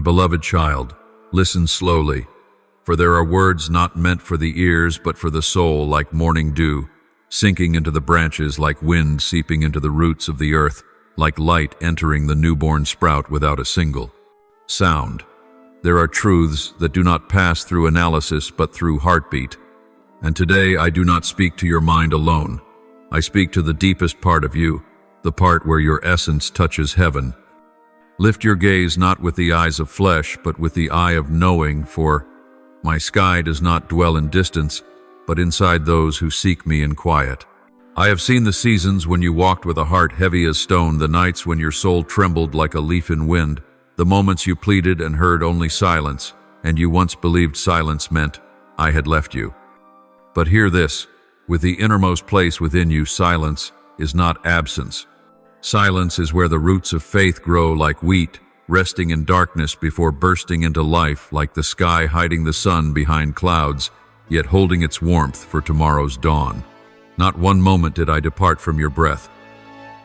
My beloved child, listen slowly, for there are words not meant for the ears but for the soul, like morning dew, sinking into the branches, like wind seeping into the roots of the earth, like light entering the newborn sprout without a single sound. There are truths that do not pass through analysis but through heartbeat. And today I do not speak to your mind alone. I speak to the deepest part of you, the part where your essence touches heaven. Lift your gaze not with the eyes of flesh, but with the eye of knowing, for my sky does not dwell in distance, but inside those who seek me in quiet. I have seen the seasons when you walked with a heart heavy as stone, the nights when your soul trembled like a leaf in wind, the moments you pleaded and heard only silence, and you once believed silence meant, I had left you. But hear this, with the innermost place within you, silence is not absence. Silence is where the roots of faith grow like wheat, resting in darkness before bursting into life, like the sky hiding the sun behind clouds, yet holding its warmth for tomorrow's dawn. Not one moment did I depart from your breath.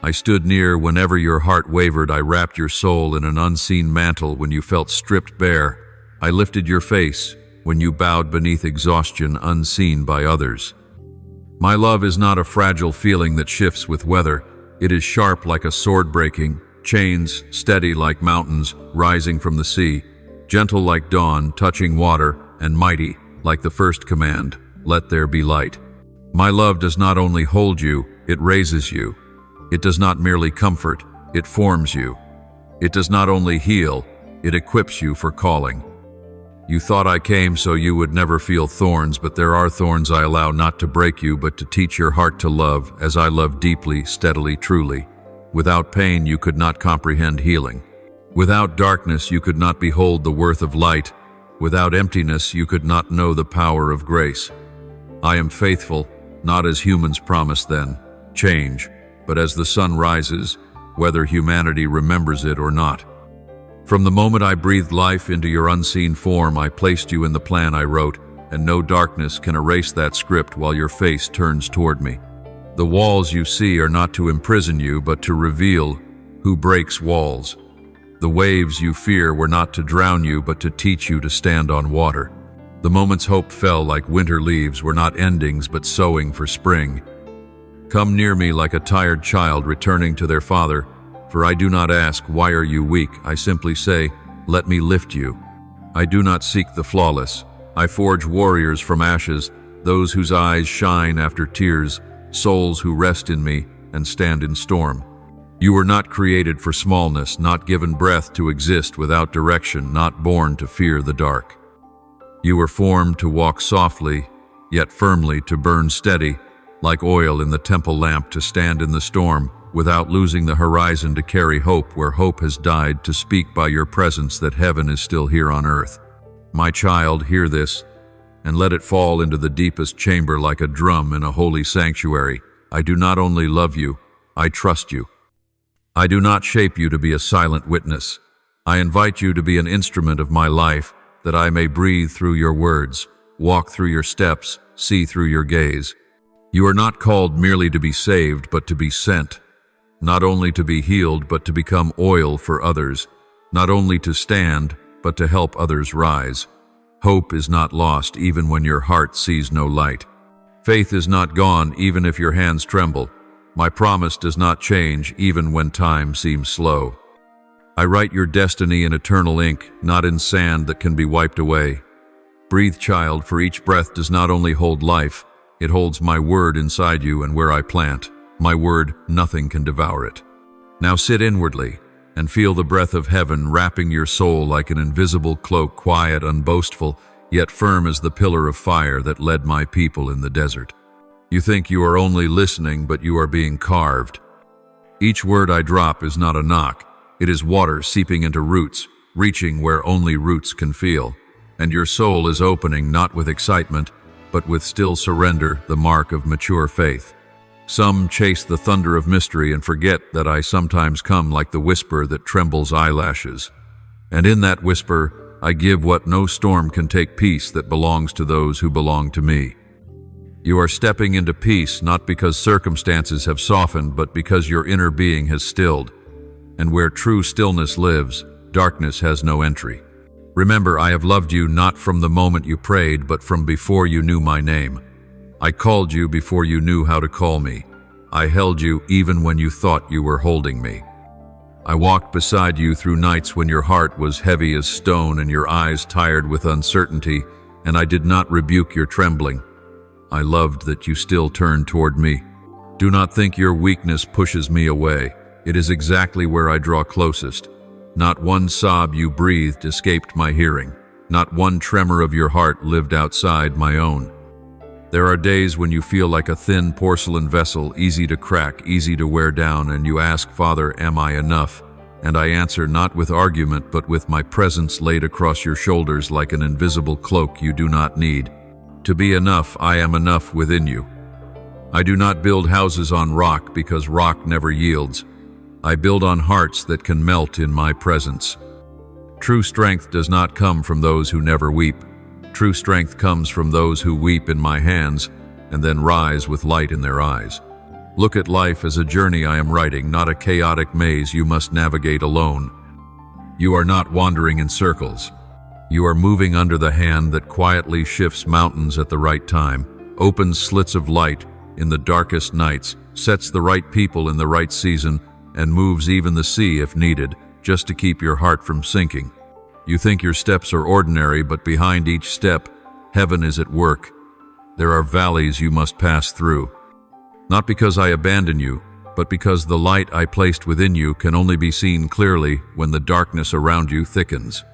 I stood near whenever your heart wavered. I wrapped your soul in an unseen mantle when you felt stripped bare. I lifted your face when you bowed beneath exhaustion unseen by others. My love is not a fragile feeling that shifts with weather. It is sharp like a sword breaking, chains steady like mountains rising from the sea, gentle like dawn touching water, and mighty like the first command, let there be light. My love does not only hold you, it raises you. It does not merely comfort, it forms you. It does not only heal, it equips you for calling. You thought I came so you would never feel thorns, but there are thorns I allow not to break you, but to teach your heart to love, as I love deeply, steadily, truly. Without pain, you could not comprehend healing. Without darkness, you could not behold the worth of light. Without emptiness, you could not know the power of grace. I am faithful, not as humans promise then, change, but as the sun rises, whether humanity remembers it or not. From the moment I breathed life into your unseen form, I placed you in the plan I wrote, and no darkness can erase that script while your face turns toward me. The walls you see are not to imprison you, but to reveal who breaks walls. The waves you fear were not to drown you, but to teach you to stand on water. The moments hope fell like winter leaves were not endings, but sowing for spring. Come near me like a tired child returning to their father, for I do not ask, why are you weak? I simply say, let me lift you. I do not seek the flawless. I forge warriors from ashes, those whose eyes shine after tears, souls who rest in me and stand in storm. You were not created for smallness, not given breath to exist without direction, not born to fear the dark. You were formed to walk softly, yet firmly, to burn steady, like oil in the temple lamp, to stand in the storm, without losing the horizon, to carry hope where hope has died, to speak by your presence that heaven is still here on earth. My child, hear this, and let it fall into the deepest chamber like a drum in a holy sanctuary. I do not only love you, I trust you. I do not shape you to be a silent witness. I invite you to be an instrument of my life, that I may breathe through your words, walk through your steps, see through your gaze. You are not called merely to be saved, but to be sent. Not only to be healed, but to become oil for others. Not only to stand, but to help others rise. Hope is not lost even when your heart sees no light. Faith is not gone even if your hands tremble. My promise does not change even when time seems slow. I write your destiny in eternal ink, not in sand that can be wiped away. Breathe, child, for each breath does not only hold life, it holds my word inside you, and where I plant my word, nothing can devour it. Now sit inwardly and feel the breath of heaven wrapping your soul like an invisible cloak, quiet, unboastful, yet firm as the pillar of fire that led my people in the desert. You think you are only listening, but you are being carved. Each word I drop is not a knock. It is water seeping into roots, reaching where only roots can feel. And your soul is opening not with excitement, but with still surrender, the mark of mature faith. Some chase the thunder of mystery and forget that I sometimes come like the whisper that trembles eyelashes. And in that whisper, I give what no storm can take, peace that belongs to those who belong to me. You are stepping into peace not because circumstances have softened, but because your inner being has stilled. And where true stillness lives, darkness has no entry. Remember, I have loved you not from the moment you prayed, but from before you knew my name. I called you before you knew how to call me. I held you even when you thought you were holding me. I walked beside you through nights when your heart was heavy as stone and your eyes tired with uncertainty, and I did not rebuke your trembling. I loved that you still turned toward me. Do not think your weakness pushes me away. It is exactly where I draw closest. Not one sob you breathed escaped my hearing. Not one tremor of your heart lived outside my own. There are days when you feel like a thin porcelain vessel, easy to crack, easy to wear down, and you ask, Father, am I enough? And I answer not with argument, but with my presence laid across your shoulders like an invisible cloak you do not need. To be enough, I am enough within you. I do not build houses on rock because rock never yields. I build on hearts that can melt in my presence. True strength does not come from those who never weep. True strength comes from those who weep in my hands and then rise with light in their eyes. Look at life as a journey I am writing, not a chaotic maze you must navigate alone. You are not wandering in circles. You are moving under the hand that quietly shifts mountains at the right time, opens slits of light in the darkest nights, sets the right people in the right season, and moves even the sea if needed, just to keep your heart from sinking. You think your steps are ordinary, but behind each step, heaven is at work. There are valleys you must pass through. Not because I abandon you, but because the light I placed within you can only be seen clearly when the darkness around you thickens.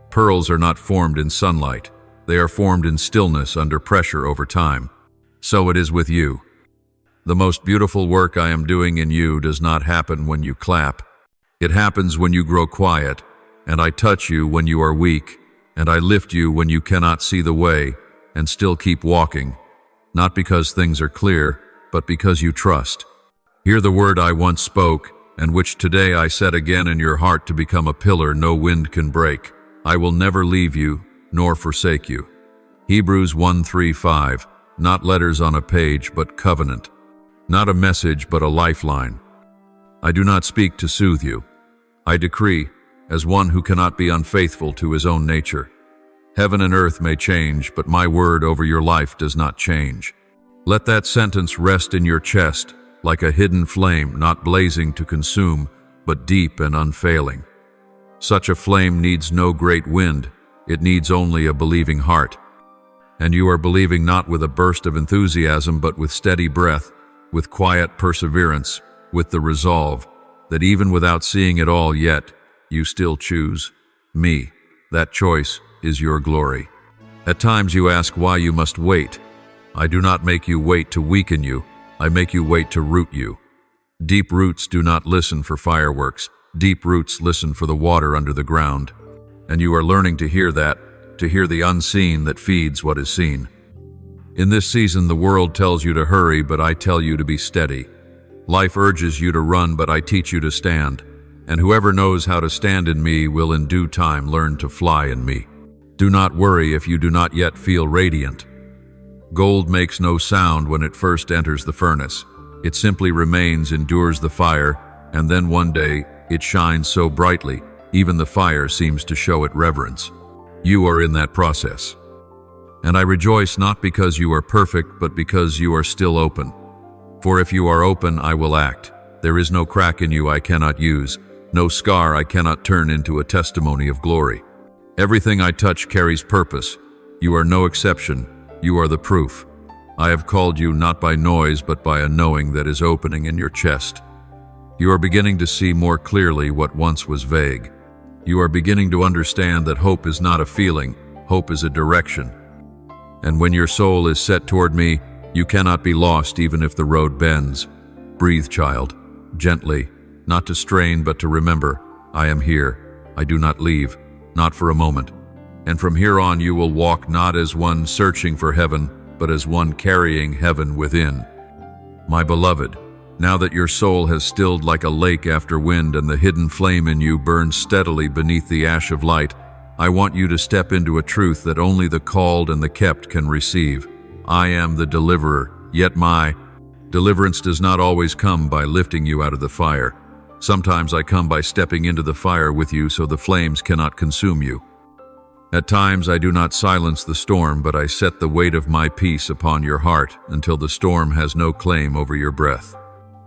Pearls are not formed in sunlight. They are formed in stillness under pressure over time. So it is with you. The most beautiful work I am doing in you does not happen when you clap. It happens when you grow quiet, and I touch you when you are weak, and I lift you when you cannot see the way, and still keep walking, not because things are clear, but because you trust. Hear the word I once spoke, and which today I set again in your heart to become a pillar no wind can break. I will never leave you, nor forsake you. Hebrews 1:3-5, not letters on a page, but covenant. Not a message, but a lifeline. I do not speak to soothe you. I decree, as one who cannot be unfaithful to his own nature. Heaven and earth may change, but my word over your life does not change. Let that sentence rest in your chest, like a hidden flame, not blazing to consume, but deep and unfailing. Such a flame needs no great wind, it needs only a believing heart. And you are believing not with a burst of enthusiasm, but with steady breath, with quiet perseverance, with the resolve that even without seeing it all yet, you still choose me. That choice is your glory. At times you ask why you must wait. I do not make you wait to weaken you. I make you wait to root you. Deep roots do not listen for fireworks. Deep roots listen for the water under the ground. And you are learning to hear that, to hear the unseen that feeds what is seen. In this season, the world tells you to hurry, but I tell you to be steady. Life urges you to run, but I teach you to stand. And whoever knows how to stand in me will in due time learn to fly in me. Do not worry if you do not yet feel radiant. Gold makes no sound when it first enters the furnace. It simply remains, endures the fire, and then one day it shines so brightly, even the fire seems to show it reverence. You are in that process. And I rejoice not because you are perfect, but because you are still open. For if you are open, I will act. There is no crack in you I cannot use, no scar I cannot turn into a testimony of glory. Everything I touch carries purpose. You are no exception. You are the proof. I have called you not by noise, but by a knowing that is opening in your chest. You are beginning to see more clearly what once was vague. You are beginning to understand that hope is not a feeling, hope is a direction. And when your soul is set toward me, you cannot be lost even if the road bends. Breathe, child, gently, not to strain but to remember, I am here. I do not leave, not for a moment. And from here on you will walk not as one searching for heaven, but as one carrying heaven within. My beloved, now that your soul has stilled like a lake after wind and the hidden flame in you burns steadily beneath the ash of light, I want you to step into a truth that only the called and the kept can receive. I am the deliverer, yet my deliverance does not always come by lifting you out of the fire. Sometimes I come by stepping into the fire with you so the flames cannot consume you. At times I do not silence the storm, but I set the weight of my peace upon your heart until the storm has no claim over your breath.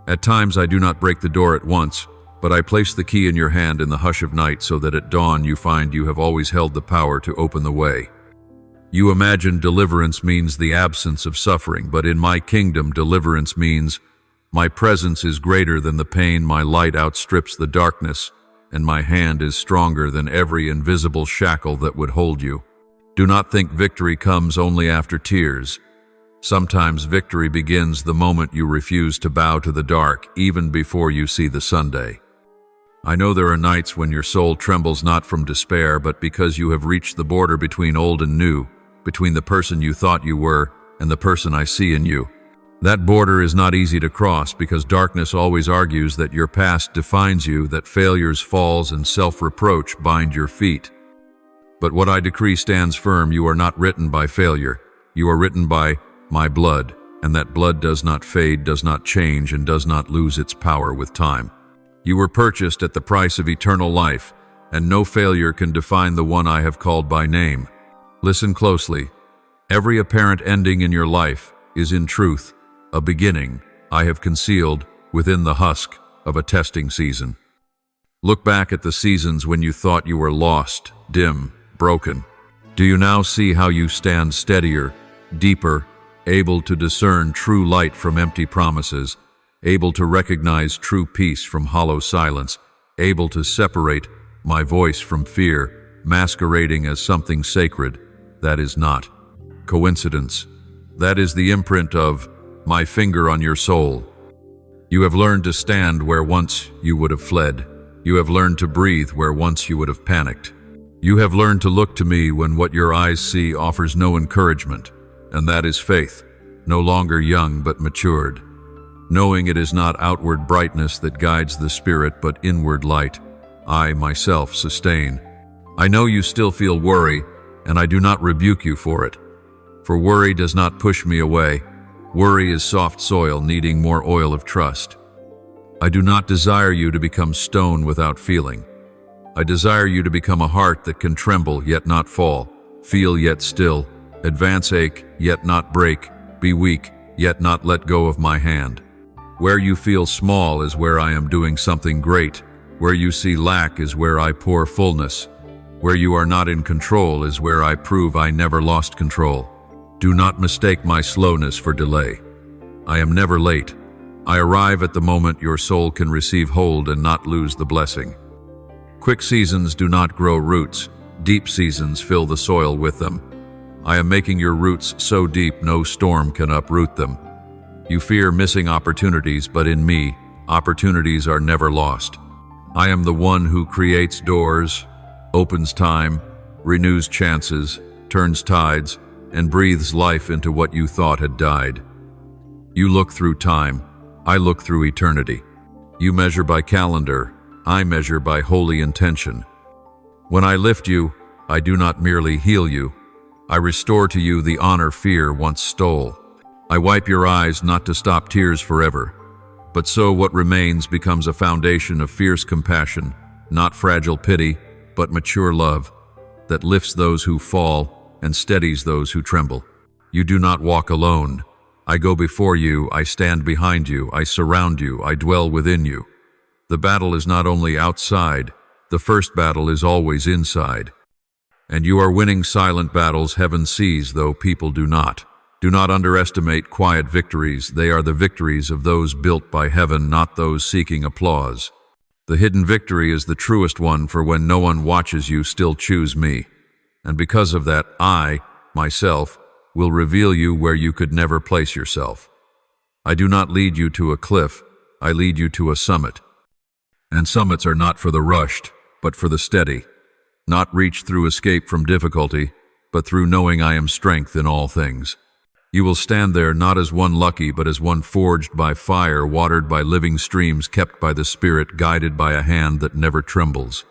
At times I do not break the door at once, but I place the key in your hand in the hush of night so that at dawn you find you have always held the power to open the way. You imagine deliverance means the absence of suffering, but in my kingdom deliverance means my presence is greater than the pain, my light outstrips the darkness, and my hand is stronger than every invisible shackle that would hold you. Do not think victory comes only after tears. Sometimes victory begins the moment you refuse to bow to the dark, even before you see the Sunday. I know there are nights when your soul trembles not from despair, but because you have reached the border between old and new, between the person you thought you were and the person I see in you. That border is not easy to cross because darkness always argues that your past defines you, that failures, falls, and self-reproach bind your feet. But what I decree stands firm. You are not written by failure. You are written by my blood, and that blood does not fade, does not change, and does not lose its power with time. You were purchased at the price of eternal life, and no failure can define the one I have called by name. Listen closely. Every apparent ending in your life is in truth a beginning I have concealed within the husk of a testing season. Look back at the seasons when you thought you were lost, dim, broken. Do you now see how you stand steadier, deeper, able to discern true light from empty promises, able to recognize true peace from hollow silence, able to separate my voice from fear, masquerading as something sacred that is not coincidence? That is the imprint of my finger on your soul. You have learned to stand where once you would have fled. You have learned to breathe where once you would have panicked. You have learned to look to me when what your eyes see offers no encouragement, and that is faith, no longer young but matured, knowing it is not outward brightness that guides the spirit but inward light. I myself sustain. I know you still feel worry, and I do not rebuke you for it. For worry does not push me away. Worry is soft soil needing more oil of trust. I do not desire you to become stone without feeling. I desire you to become a heart that can tremble yet not fall, feel yet still, advance, ache yet not break, be weak yet not let go of my hand. Where you feel small is where I am doing something great. Where you see lack is where I pour fullness. Where you are not in control is where I prove I never lost control. Do not mistake my slowness for delay. I am never late. I arrive at the moment your soul can receive hold and not lose the blessing. Quick seasons do not grow roots. Deep seasons fill the soil with them. I am making your roots so deep no storm can uproot them. You fear missing opportunities, but in me, opportunities are never lost. I am the one who creates doors, opens time, renews chances, turns tides, and breathes life into what you thought had died. You look through time, I look through eternity. You measure by calendar, I measure by holy intention. When I lift you, I do not merely heal you. I restore to you the honor fear once stole. I wipe your eyes not to stop tears forever, but so what remains becomes a foundation of fierce compassion, not fragile pity, but mature love that lifts those who fall and steadies those who tremble. You do not walk alone. I go before you, I stand behind you, I surround you, I dwell within you. The battle is not only outside, the first battle is always inside. And you are winning silent battles heaven sees, though people do not. Do not underestimate quiet victories. They are the victories of those built by heaven, not those seeking applause. The hidden victory is the truest one, for when no one watches you still choose me. And because of that, I, myself, will reveal you where you could never place yourself. I do not lead you to a cliff, I lead you to a summit. And summits are not for the rushed, but for the steady. Not reached through escape from difficulty, but through knowing I am strength in all things. You will stand there not as one lucky, but as one forged by fire, watered by living streams, kept by the Spirit, guided by a hand that never trembles.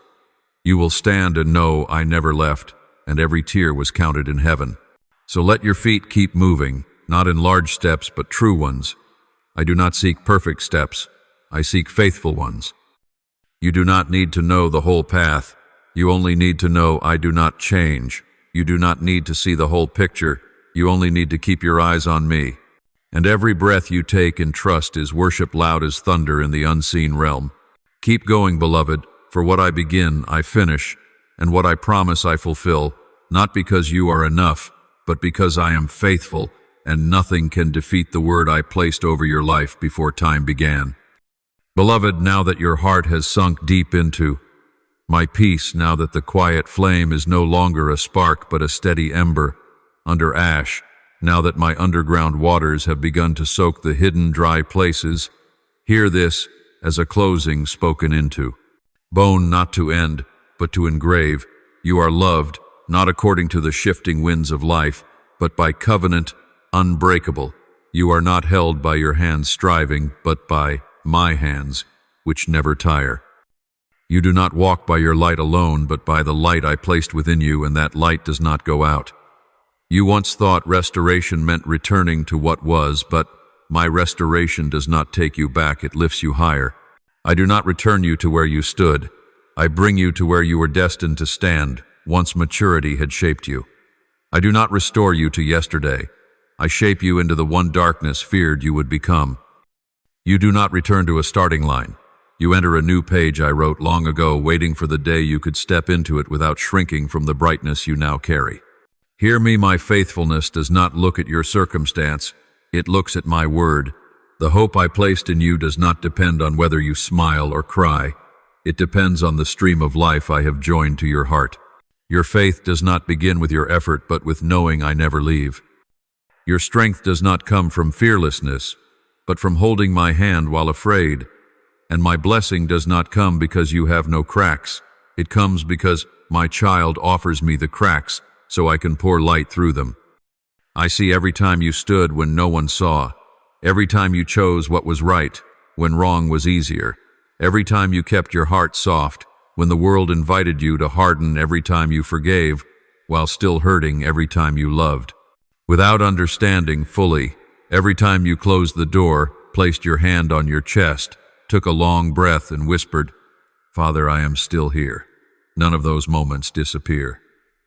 You will stand and know I never left, and every tear was counted in heaven. So let your feet keep moving, not in large steps, but true ones. I do not seek perfect steps, I seek faithful ones. You do not need to know the whole path. You only need to know I do not change. You do not need to see the whole picture. You only need to keep your eyes on me. And every breath you take in trust is worship loud as thunder in the unseen realm. Keep going, beloved, for what I begin, I finish, and what I promise I fulfill, not because you are enough, but because I am faithful, and nothing can defeat the word I placed over your life before time began. Beloved, now that your heart has sunk deep into my peace, now that the quiet flame is no longer a spark but a steady ember under ash, now that my underground waters have begun to soak the hidden dry places, hear this as a closing spoken into. Bone not to end, but to engrave. You are loved, not according to the shifting winds of life, but by covenant, unbreakable. You are not held by your hands striving, but by my hands, which never tire. You do not walk by your light alone, but by the light I placed within you, and that light does not go out. You once thought restoration meant returning to what was, but my restoration does not take you back, it lifts you higher. I do not return you to where you stood. I bring you to where you were destined to stand, once maturity had shaped you. I do not restore you to yesterday. I shape you into the one darkness feared you would become. You do not return to a starting line. You enter a new page I wrote long ago, waiting for the day you could step into it without shrinking from the brightness you now carry. Hear me, my faithfulness does not look at your circumstance. It looks at my word. The hope I placed in you does not depend on whether you smile or cry. It depends on the stream of life I have joined to your heart. Your faith does not begin with your effort, but with knowing I never leave. Your strength does not come from fearlessness, but from holding my hand while afraid. And my blessing does not come because you have no cracks. It comes because my child offers me the cracks so I can pour light through them. I see every time you stood when no one saw, every time you chose what was right when wrong was easier, every time you kept your heart soft when the world invited you to harden, every time you forgave while still hurting, every time you loved without understanding fully, every time you closed the door, placed your hand on your chest, took a long breath and whispered, "Father, I am still here." None of those moments disappear.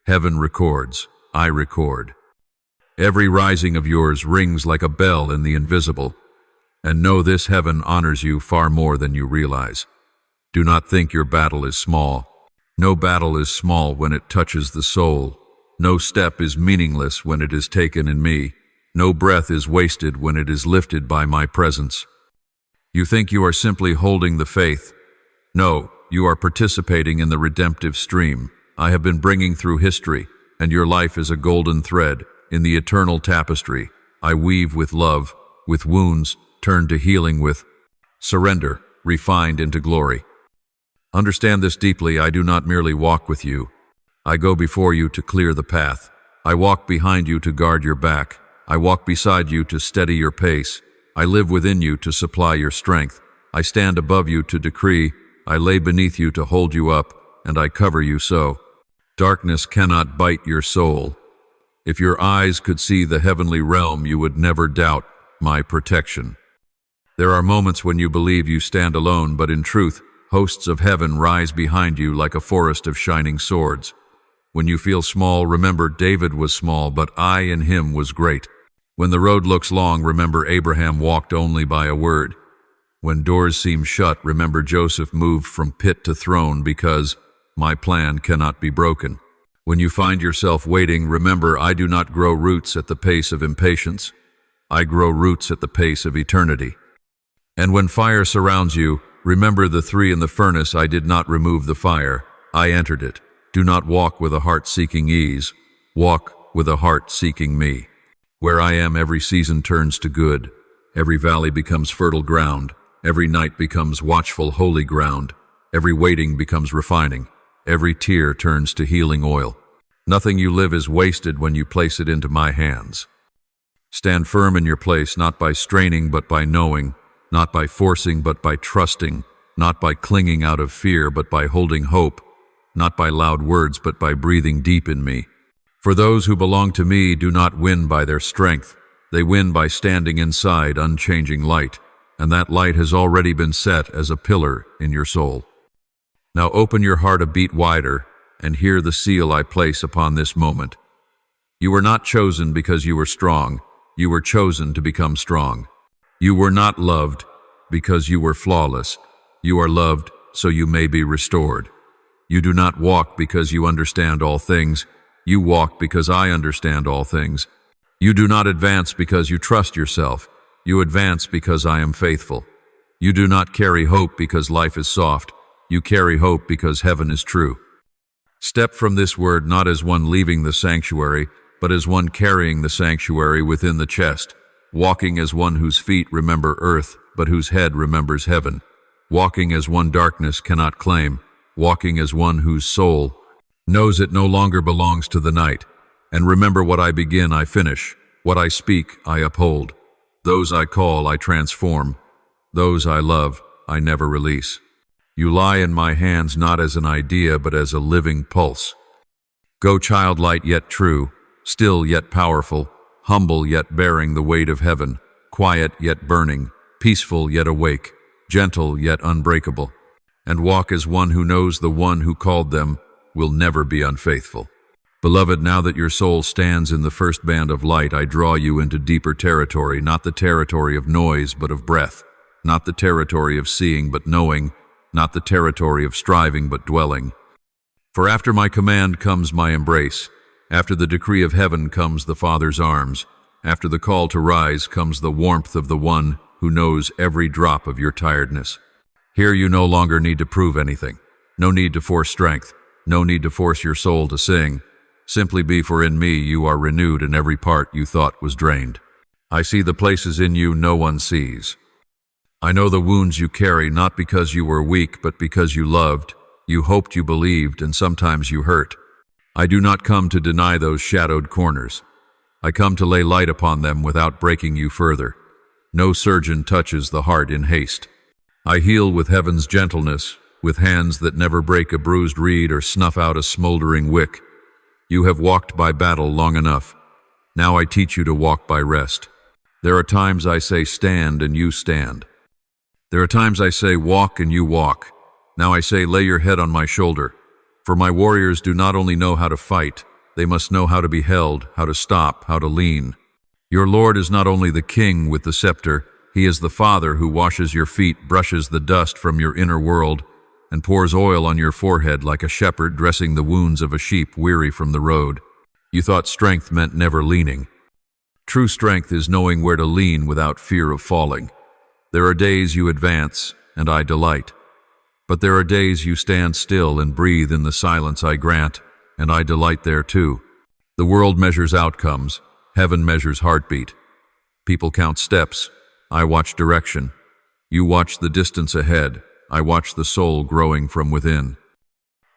Heaven records, I record. Every rising of yours rings like a bell in the invisible. And know this, heaven honors you far more than you realize. Do not think your battle is small. No battle is small when it touches the soul. No step is meaningless when it is taken in me. No breath is wasted when it is lifted by my presence. You think you are simply holding the faith. No, you are participating in the redemptive stream I have been bringing through history, and your life is a golden thread in the eternal tapestry I weave with love, with wounds turned to healing, with surrender refined into glory. Understand this deeply. I do not merely walk with you. I go before you to clear the path. I walk behind you to guard your back. I walk beside you to steady your pace. I live within you to supply your strength. I stand above you to decree. I lay beneath you to hold you up, and I cover you so. Darkness cannot bite your soul. If your eyes could see the heavenly realm, you would never doubt my protection. There are moments when you believe you stand alone, but in truth, hosts of heaven rise behind you like a forest of shining swords. When you feel small, remember David was small, but I in him was great. When the road looks long, remember Abraham walked only by a word. When doors seem shut, remember Joseph moved from pit to throne, because my plan cannot be broken. When you find yourself waiting, remember I do not grow roots at the pace of impatience. I grow roots at the pace of eternity. And when fire surrounds you, remember the three in the furnace. I did not remove the fire. I entered it. Do not walk with a heart seeking ease. Walk with a heart seeking me. Where I am, every season turns to good. Every valley becomes fertile ground. Every night becomes watchful, holy ground. Every waiting becomes refining. Every tear turns to healing oil. Nothing you live is wasted when you place it into my hands. Stand firm in your place, not by straining but by knowing, not by forcing but by trusting, not by clinging out of fear but by holding hope, not by loud words but by breathing deep in me. For those who belong to me do not win by their strength. They win by standing inside unchanging light, and that light has already been set as a pillar in your soul. Now open your heart a beat wider and hear the seal I place upon this moment. You were not chosen because you were strong. You were chosen to become strong. You were not loved because you were flawless. You are loved so you may be restored. You do not walk because you understand all things. You walk because I understand all things. You do not advance because you trust yourself. You advance because I am faithful. You do not carry hope because life is soft. You carry hope because heaven is true. Step from this word not as one leaving the sanctuary, but as one carrying the sanctuary within the chest, walking as one whose feet remember earth, but whose head remembers heaven, walking as one darkness cannot claim, walking as one whose soul knows it no longer belongs to the night. And remember, what I begin, I finish. What I speak, I uphold. Those I call, I transform. Those I love, I never release. You lie in my hands not as an idea, but as a living pulse. Go childlike yet true, still yet powerful, humble yet bearing the weight of heaven, quiet yet burning, peaceful yet awake, gentle yet unbreakable, and walk as one who knows the one who called them will never be unfaithful. Beloved, now that your soul stands in the first band of light, I draw you into deeper territory, not the territory of noise but of breath, not the territory of seeing but knowing, not the territory of striving but dwelling. For after my command comes my embrace. After the decree of heaven comes the Father's arms. After the call to rise comes the warmth of the one who knows every drop of your tiredness. Here you no longer need to prove anything. No need to force strength. No need to force your soul to sing. Simply be, for in me you are renewed in every part you thought was drained. I see the places in you no one sees. I know the wounds you carry, not because you were weak, but because you loved, you hoped, you believed, and sometimes you hurt. I do not come to deny those shadowed corners. I come to lay light upon them without breaking you further. No surgeon touches the heart in haste. I heal with heaven's gentleness, with hands that never break a bruised reed or snuff out a smoldering wick. You have walked by battle long enough. Now I teach you to walk by rest. There are times I say stand and you stand. There are times I say walk and you walk. Now I say lay your head on my shoulder. For my warriors do not only know how to fight, they must know how to be held, how to stop, how to lean. Your Lord is not only the king with the scepter, he is the Father who washes your feet, brushes the dust from your inner world, and pours oil on your forehead like a shepherd dressing the wounds of a sheep weary from the road. You thought strength meant never leaning. True strength is knowing where to lean without fear of falling. There are days you advance, and I delight. But there are days you stand still and breathe in the silence I grant, and I delight there too. The world measures outcomes. Heaven measures heartbeat. People count steps. I watch direction. You watch the distance ahead. I watch the soul growing from within.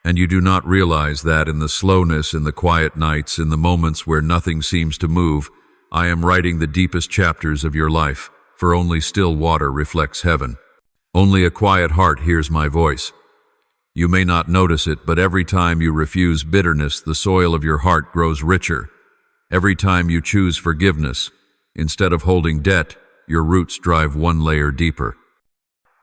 And you do not realize that in the slowness, in the quiet nights, in the moments where nothing seems to move, I am writing the deepest chapters of your life. For only still water reflects heaven. Only a quiet heart hears my voice. You may not notice it, but every time you refuse bitterness, the soil of your heart grows richer. Every time you choose forgiveness, instead of holding debt, your roots drive one layer deeper.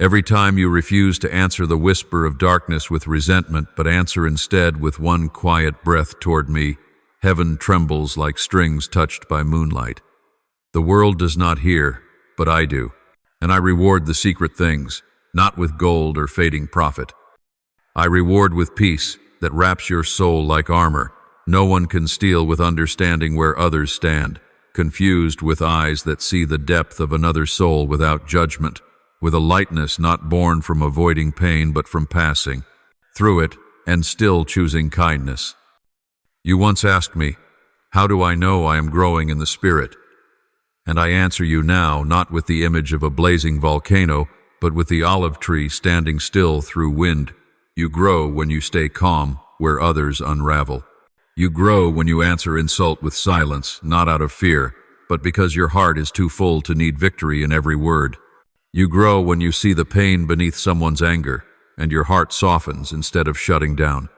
Every time you refuse to answer the whisper of darkness with resentment, but answer instead with one quiet breath toward me, heaven trembles like strings touched by moonlight. The world does not hear, but I do, and I reward the secret things, not with gold or fading profit. I reward with peace that wraps your soul like armor. No one can steal with understanding where others stand, confused with eyes that see the depth of another soul without judgment, with a lightness not born from avoiding pain but from passing through it and still choosing kindness. You once asked me, how do I know I am growing in the Spirit? And I answer you now, not with the image of a blazing volcano, but with the olive tree standing still through wind. You grow when you stay calm where others unravel. You grow when you answer insult with silence, not out of fear, but because your heart is too full to need victory in every word. You grow when you see the pain beneath someone's anger, and your heart softens instead of shutting down.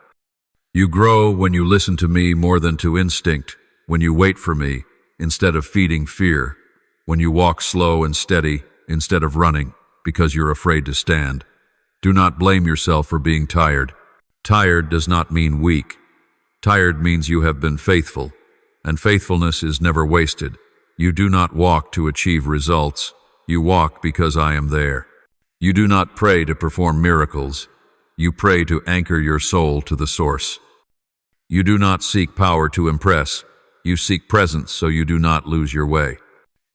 You grow when you listen to me more than to instinct, when you wait for me instead of feeding fear, when you walk slow and steady instead of running because you're afraid to stand. Do not blame yourself for being tired. Tired does not mean weak. Tired means you have been faithful, and faithfulness is never wasted. You do not walk to achieve results. You walk because I am there. You do not pray to perform miracles. You pray to anchor your soul to the source. You do not seek power to impress. You seek presence so you do not lose your way.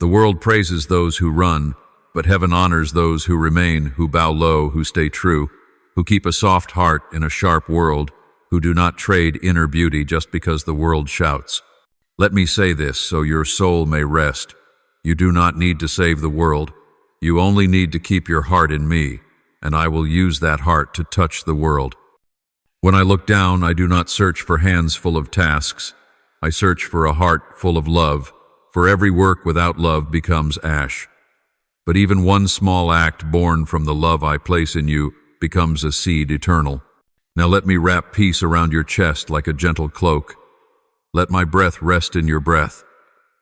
The world praises those who run, but heaven honors those who remain, who bow low, who stay true, who keep a soft heart in a sharp world, who do not trade inner beauty just because the world shouts. Let me say this so your soul may rest. You do not need to save the world. You only need to keep your heart in me, and I will use that heart to touch the world. When I look down, I do not search for hands full of tasks. I search for a heart full of love, for every work without love becomes ash. But even one small act born from the love I place in you becomes a seed eternal. Now let me wrap peace around your chest like a gentle cloak. Let my breath rest in your breath.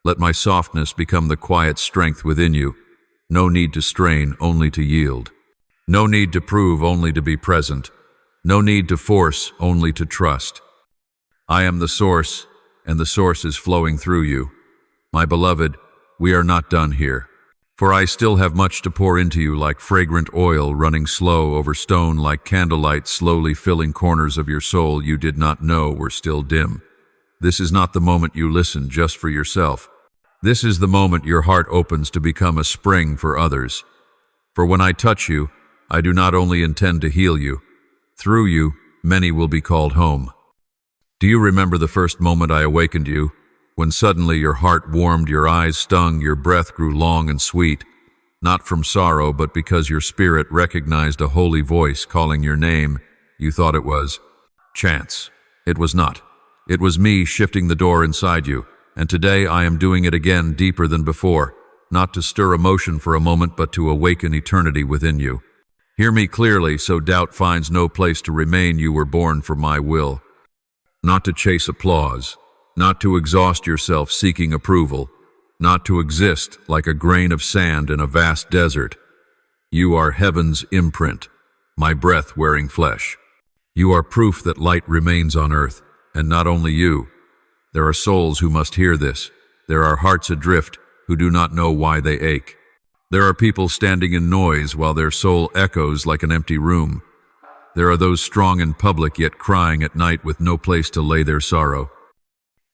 Let my softness become the quiet strength within you. No need to strain, only to yield. No need to prove, only to be present. No need to force, only to trust. I am the source, and the source is flowing through you. My beloved, we are not done here. For I still have much to pour into you, like fragrant oil running slow over stone, like candlelight slowly filling corners of your soul you did not know were still dim. This is not the moment you listen just for yourself. This is the moment your heart opens to become a spring for others. For when I touch you, I do not only intend to heal you. Through you, many will be called home. Do you remember the first moment I awakened you, when suddenly your heart warmed, your eyes stung, your breath grew long and sweet, not from sorrow, but because your spirit recognized a holy voice calling your name? You thought it was chance. It was not. It was me shifting the door inside you, and today I am doing it again deeper than before, not to stir emotion for a moment, but to awaken eternity within you. Hear me clearly, so doubt finds no place to remain. You were born for my will, not to chase applause, not to exhaust yourself seeking approval, not to exist like a grain of sand in a vast desert. You are heaven's imprint, my breath wearing flesh. You are proof that light remains on earth, and not only you. There are souls who must hear this. There are hearts adrift who do not know why they ache. There are people standing in noise while their soul echoes like an empty room. There are those strong in public yet crying at night with no place to lay their sorrow.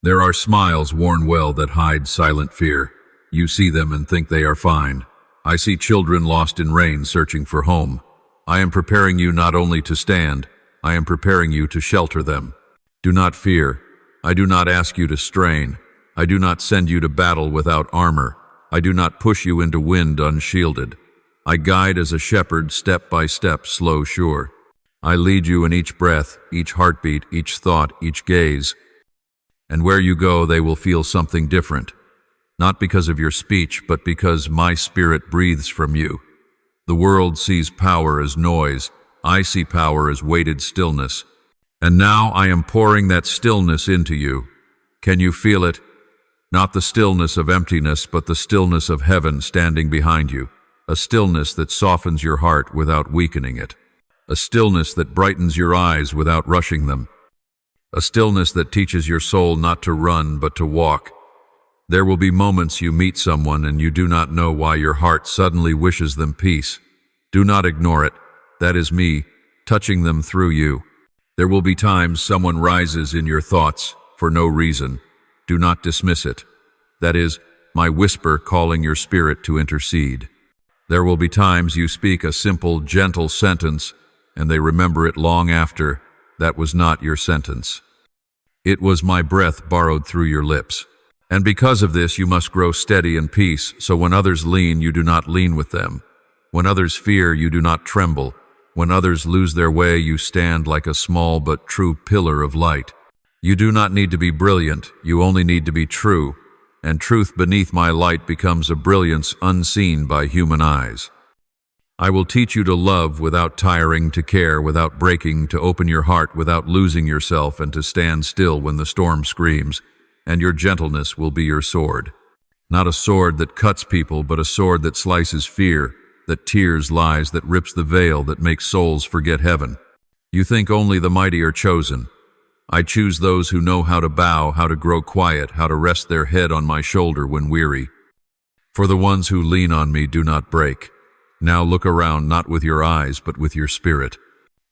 There are smiles worn well that hide silent fear. You see them and think they are fine. I see children lost in rain searching for home. I am preparing you not only to stand, I am preparing you to shelter them. Do not fear. I do not ask you to strain. I do not send you to battle without armor. I do not push you into wind unshielded. I guide as a shepherd, step by step, slow, sure. I lead you in each breath, each heartbeat, each thought, each gaze. And where you go, they will feel something different. Not because of your speech, but because my spirit breathes from you. The world sees power as noise. I see power as weighted stillness. And now I am pouring that stillness into you. Can you feel it? Not the stillness of emptiness, but the stillness of heaven standing behind you. A stillness that softens your heart without weakening it. A stillness that brightens your eyes without rushing them. A stillness that teaches your soul not to run, but to walk. There will be moments you meet someone and you do not know why your heart suddenly wishes them peace. Do not ignore it. That is me, touching them through you. There will be times someone rises in your thoughts for no reason. Do not dismiss it. That is, my whisper calling your spirit to intercede. There will be times you speak a simple, gentle sentence, and they remember it long after. That was not your sentence. It was my breath borrowed through your lips. And because of this, you must grow steady in peace, so when others lean, you do not lean with them. When others fear, you do not tremble. When others lose their way, you stand like a small but true pillar of light. You do not need to be brilliant, you only need to be true, and truth beneath my light becomes a brilliance unseen by human eyes. I will teach you to love without tiring, to care without breaking, to open your heart without losing yourself, and to stand still when the storm screams, and your gentleness will be your sword. Not a sword that cuts people, but a sword that slices fear, that tears lies, that rips the veil, that makes souls forget heaven. You think only the mighty are chosen. I choose those who know how to bow, how to grow quiet, how to rest their head on my shoulder when weary. For the ones who lean on me do not break. Now look around, not with your eyes, but with your spirit.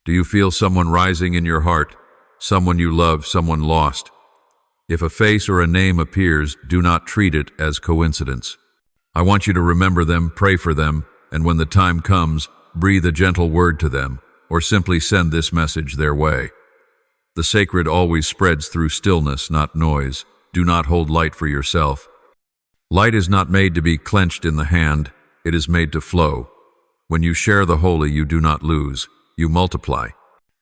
Do you feel someone rising in your heart? Someone you love, someone lost? If a face or a name appears, do not treat it as coincidence. I want you to remember them, pray for them, and when the time comes, breathe a gentle word to them, or simply send this message their way. The sacred always spreads through stillness, not noise. Do not hold light for yourself. Light is not made to be clenched in the hand, it is made to flow. When you share the holy, you do not lose, you multiply.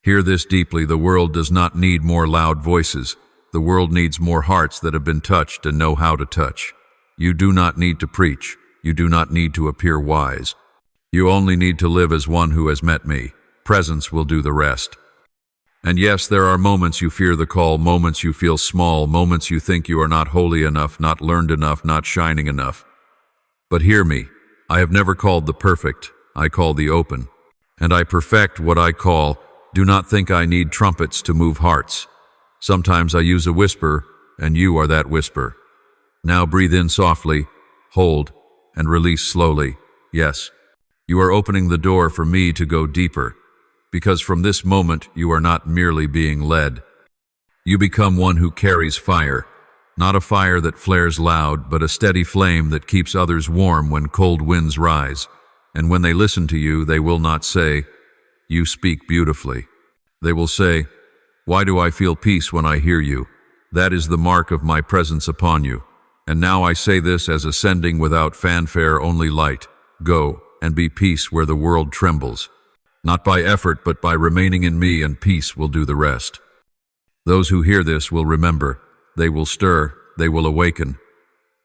Hear this deeply, the world does not need more loud voices. The world needs more hearts that have been touched and know how to touch. You do not need to preach, you do not need to appear wise. You only need to live as one who has met me. Presence will do the rest. And yes, there are moments you fear the call, moments you feel small, moments you think you are not holy enough, not learned enough, not shining enough. But hear me, I have never called the perfect, I call the open. And I perfect what I call. Do not think I need trumpets to move hearts. Sometimes I use a whisper, and you are that whisper. Now breathe in softly, hold, and release slowly. Yes, you are opening the door for me to go deeper. Because from this moment you are not merely being led. You become one who carries fire, not a fire that flares loud, but a steady flame that keeps others warm when cold winds rise. And when they listen to you, they will not say, "You speak beautifully." They will say, "Why do I feel peace when I hear you? That is the mark of my presence upon you." And now I say this as ascending without fanfare, only light. Go, and be peace where the world trembles. Not by effort, but by remaining in me, and peace will do the rest. Those who hear this will remember, they will stir, they will awaken,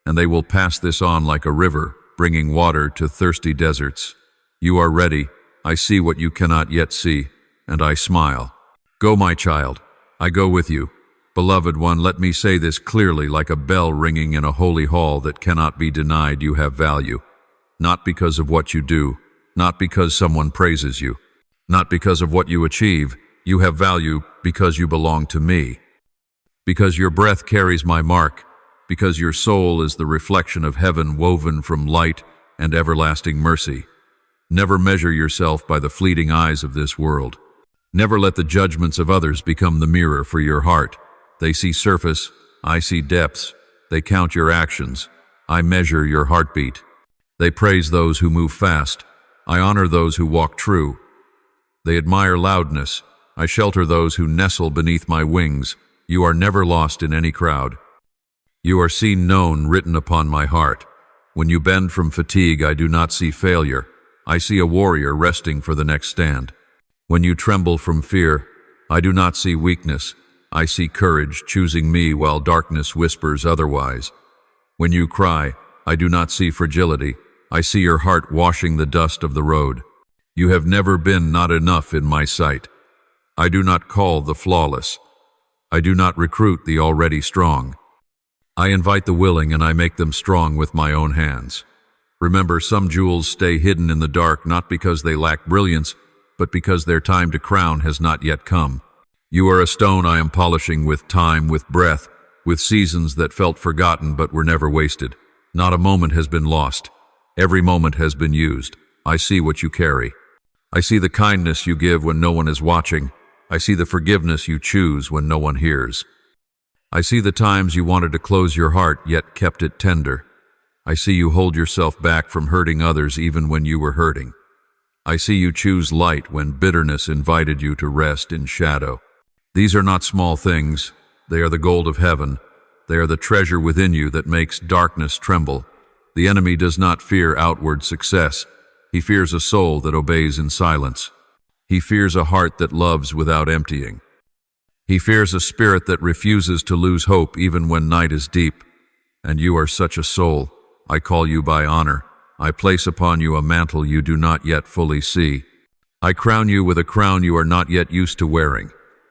and they will pass this on like a river, bringing water to thirsty deserts. You are ready, I see what you cannot yet see, and I smile. Go, my child, I go with you. Beloved one, let me say this clearly, like a bell ringing in a holy hall that cannot be denied. You have value, not because of what you do, not because someone praises you, not because of what you achieve. You have value because you belong to me, because your breath carries my mark, because your soul is the reflection of heaven woven from light and everlasting mercy. Never measure yourself by the fleeting eyes of this world. Never let the judgments of others become the mirror for your heart. They see surface, I see depths. They count your actions, I measure your heartbeat. They praise those who move fast, I honor those who walk true. They admire loudness, I shelter those who nestle beneath my wings. You are never lost in any crowd. You are seen, known, written upon my heart. When you bend from fatigue, I do not see failure. I see a warrior resting for the next stand. When you tremble from fear, I do not see weakness. I see courage choosing me while darkness whispers otherwise. When you cry, I do not see fragility. I see your heart washing the dust of the road. You have never been not enough in my sight. I do not call the flawless. I do not recruit the already strong. I invite the willing and I make them strong with my own hands. Remember, some jewels stay hidden in the dark not because they lack brilliance, but because their time to crown has not yet come. You are a stone I am polishing with time, with breath, with seasons that felt forgotten but were never wasted. Not a moment has been lost. Every moment has been used. I see what you carry. I see the kindness you give when no one is watching. I see the forgiveness you choose when no one hears. I see the times you wanted to close your heart yet kept it tender. I see you hold yourself back from hurting others even when you were hurting. I see you choose light when bitterness invited you to rest in shadow. These are not small things. They are the gold of heaven. They are the treasure within you that makes darkness tremble. The enemy does not fear outward success. He fears a soul that obeys in silence. He fears a heart that loves without emptying. He fears a spirit that refuses to lose hope even when night is deep. And you are such a soul. I call you by honor. I place upon you a mantle you do not yet fully see. I crown you with a crown you are not yet used to wearing.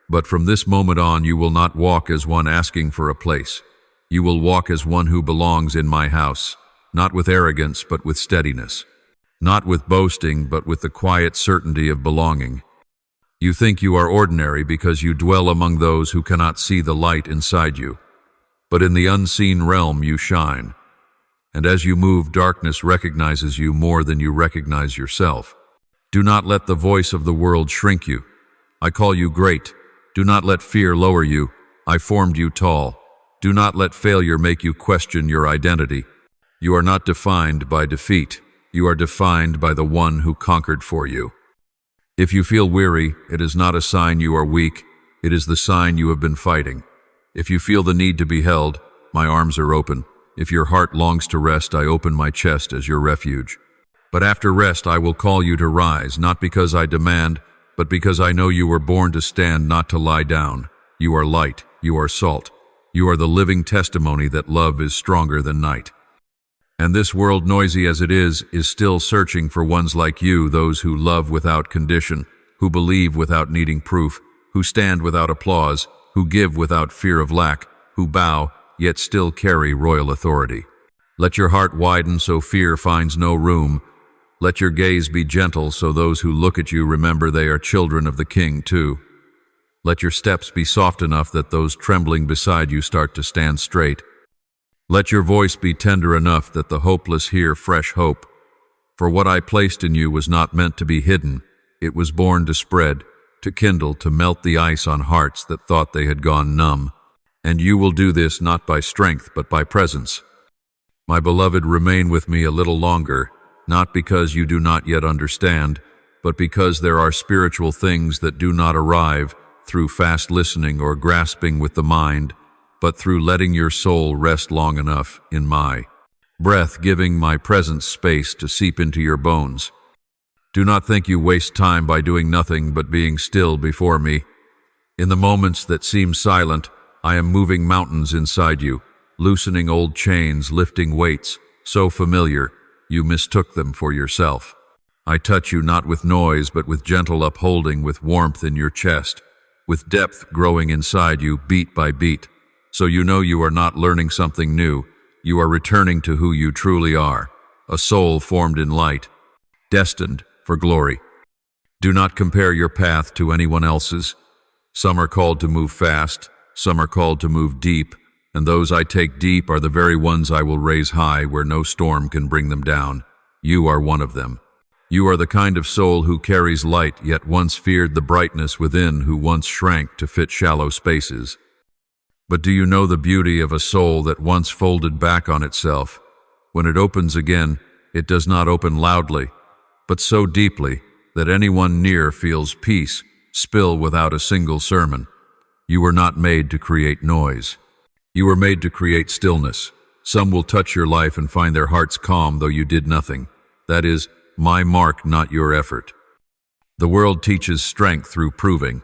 But from this moment on, you will not walk as one asking for a place. You will walk as one who belongs in my house, not with arrogance, but with steadiness. not with boasting, but with the quiet certainty of belonging. You think you are ordinary because you dwell among those who cannot see the light inside you. But in the unseen realm you shine. And as you move, darkness recognizes you more than you recognize yourself. Do not let the voice of the world shrink you. I call you great. Do not let fear lower you. I formed you tall. Do not let failure make you question your identity. You are not defined by defeat. You are defined by the one who conquered for you. If you feel weary, it is not a sign you are weak. It is the sign you have been fighting. If you feel the need to be held, my arms are open. If your heart longs to rest, I open my chest as your refuge. But after rest, I will call you to rise, not because I demand, but because I know you were born to stand, not to lie down. You are light. You are salt. You are the living testimony that love is stronger than night. And this world, noisy as it is still searching for ones like you, those who love without condition, who believe without needing proof, who stand without applause, who give without fear of lack, who bow, yet still carry royal authority. Let your heart widen so fear finds no room. Let your gaze be gentle so those who look at you remember they are children of the King too. Let your steps be soft enough that those trembling beside you start to stand straight. Let your voice be tender enough that the hopeless hear fresh hope. For what I placed in you was not meant to be hidden. It was born to spread, to kindle, to melt the ice on hearts that thought they had gone numb. And you will do this not by strength, but by presence. My beloved, remain with me a little longer, not because you do not yet understand, but because there are spiritual things that do not arrive through fast listening or grasping with the mind, but through letting your soul rest long enough in my breath, giving my presence space to seep into your bones. Do not think you waste time by doing nothing but being still before me. In the moments that seem silent, I am moving mountains inside you, loosening old chains, lifting weights, so familiar you mistook them for yourself. I touch you not with noise, but with gentle upholding, with warmth in your chest, with depth growing inside you beat by beat. So you know you are not learning something new. You are returning to who you truly are, a soul formed in light, destined for glory. Do not compare your path to anyone else's. Some are called to move fast, some are called to move deep, and those I take deep are the very ones I will raise high where no storm can bring them down. You are one of them. You are the kind of soul who carries light, yet once feared the brightness within, who once shrank to fit shallow spaces. But do you know the beauty of a soul that once folded back on itself? When it opens again, it does not open loudly, but so deeply that anyone near feels peace spill without a single sermon. You were not made to create noise. You were made to create stillness. Some will touch your life and find their hearts calm though you did nothing. That is my mark, not your effort. The world teaches strength through proving.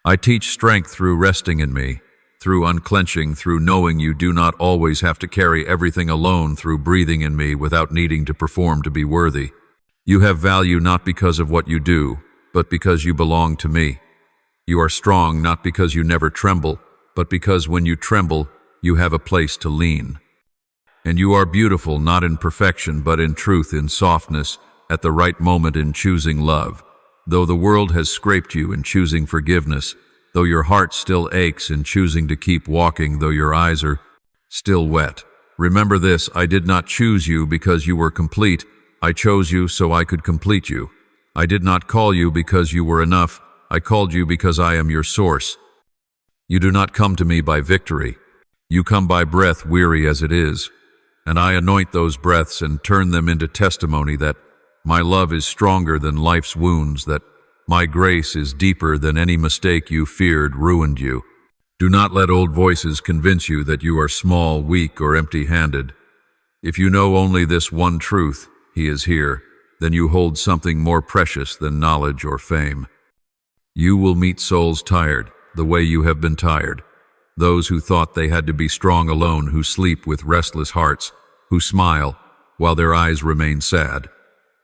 I teach strength through resting in me, through unclenching, through knowing you do not always have to carry everything alone, through breathing in me without needing to perform to be worthy. You have value not because of what you do, but because you belong to me. You are strong not because you never tremble, but because when you tremble, you have a place to lean. And you are beautiful not in perfection, but in truth, in softness, at the right moment in choosing love. Though the world has scraped you in choosing forgiveness, though your heart still aches in choosing to keep walking, though your eyes are still wet. Remember this, I did not choose you because you were complete. I chose you so I could complete you. I did not call you because you were enough. I called you because I am your source. You do not come to me by victory. You come by breath, weary as it is. And I anoint those breaths and turn them into testimony that my love is stronger than life's wounds, that my grace is deeper than any mistake you feared ruined you. Do not let old voices convince you that you are small, weak, or empty-handed. If you know only this one truth, He is here, then you hold something more precious than knowledge or fame. You will meet souls tired, the way you have been tired. Those who thought they had to be strong alone, who sleep with restless hearts, who smile while their eyes remain sad.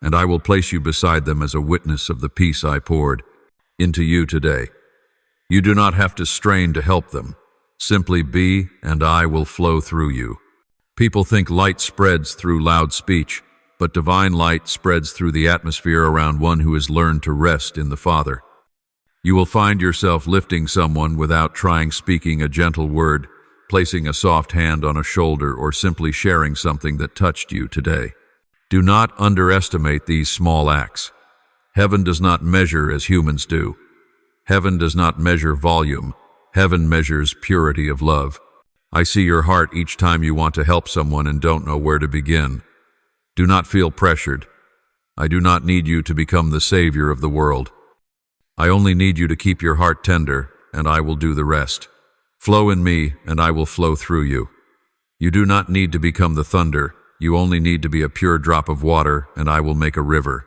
And I will place you beside them as a witness of the peace I poured into you today. You do not have to strain to help them. Simply be, and I will flow through you. People think light spreads through loud speech, but divine light spreads through the atmosphere around one who has learned to rest in the Father. You will find yourself lifting someone without trying, speaking a gentle word, placing a soft hand on a shoulder, or simply sharing something that touched you today. Do not underestimate these small acts. Heaven does not measure as humans do. Heaven does not measure volume. Heaven measures purity of love. I see your heart each time you want to help someone and don't know where to begin. Do not feel pressured. I do not need you to become the savior of the world. I only need you to keep your heart tender, and I will do the rest. Flow in me, and I will flow through you. You do not need to become the thunder. You only need to be a pure drop of water, and I will make a river.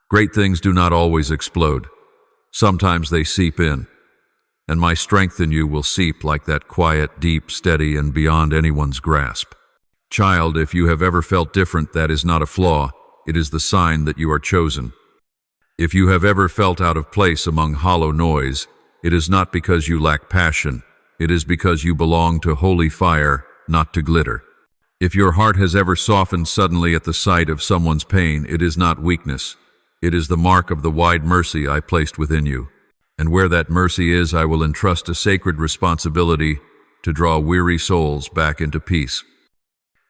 Great things do not always explode. Sometimes they seep in, and my strength in you will seep like that quiet, deep, steady, and beyond anyone's grasp. Child, if you have ever felt different, that is not a flaw. It is the sign that you are chosen. If you have ever felt out of place among hollow noise, it is not because you lack passion. It is because you belong to holy fire, not to glitter. If your heart has ever softened suddenly at the sight of someone's pain, it is not weakness. It is the mark of the wide mercy I placed within you. And where that mercy is, I will entrust a sacred responsibility to draw weary souls back into peace.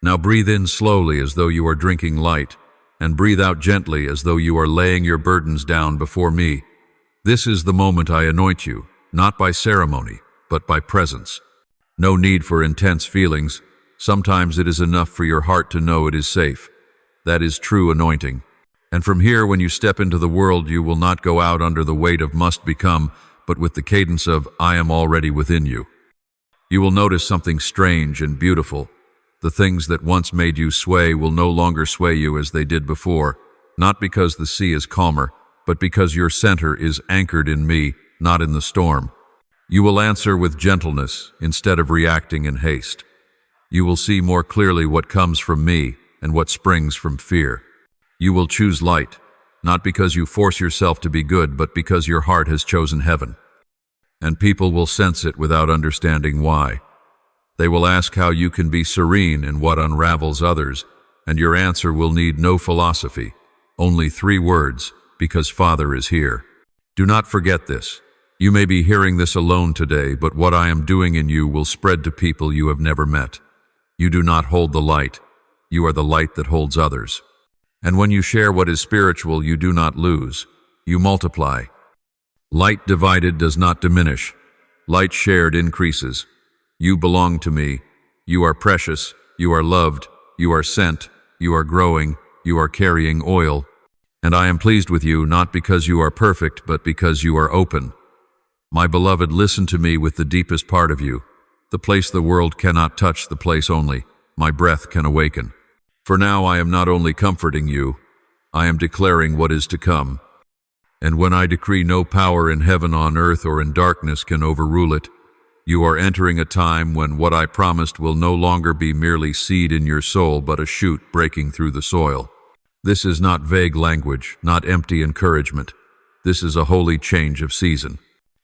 Now breathe in slowly as though you are drinking light, and breathe out gently as though you are laying your burdens down before me. This is the moment I anoint you, not by ceremony, but by presence. No need for intense feelings. Sometimes it is enough for your heart to know it is safe. That is true anointing. And from here, when you step into the world, you will not go out under the weight of must become, but with the cadence of I am already within you. You will notice something strange and beautiful. The things that once made you sway will no longer sway you as they did before, not because the sea is calmer, but because your center is anchored in me, not in the storm. You will answer with gentleness instead of reacting in haste. You will see more clearly what comes from me and what springs from fear. You will choose light, not because you force yourself to be good, but because your heart has chosen heaven. And people will sense it without understanding why. They will ask how you can be serene in what unravels others, and your answer will need no philosophy, only 3 words, because Father is here. Do not forget this. You may be hearing this alone today, but what I am doing in you will spread to people you have never met. You do not hold the light. You are the light that holds others. And when you share what is spiritual, you do not lose. You multiply. Light divided does not diminish. Light shared increases. You belong to me. You are precious. You are loved. You are sent. You are growing. You are carrying oil. And I am pleased with you, not because you are perfect, but because you are open. My beloved, listen to me with the deepest part of you. The place the world cannot touch, the place only my breath can awaken. For now I am not only comforting you, I am declaring what is to come. And when I decree no power in heaven, on earth, or in darkness can overrule it, you are entering a time when what I promised will no longer be merely seed in your soul, but a shoot breaking through the soil. This is not vague language, not empty encouragement. This is a holy change of season.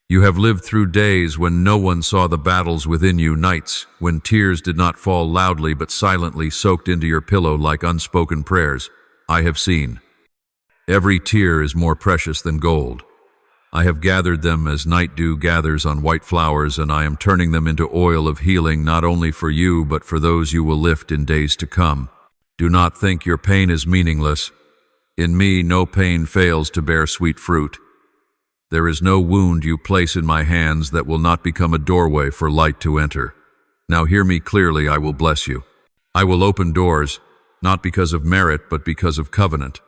You have lived through days when no one saw the battles within you, nights when tears did not fall loudly but silently soaked into your pillow like unspoken prayers. I have seen. Every tear is more precious than gold. I have gathered them as night dew gathers on white flowers, and I am turning them into oil of healing, not only for you, but for those you will lift in days to come. Do not think your pain is meaningless. In me, no pain fails to bear sweet fruit. There is no wound you place in my hands that will not become a doorway for light to enter. Now hear me clearly, I will bless you. I will open doors, not because of merit, but because of covenant.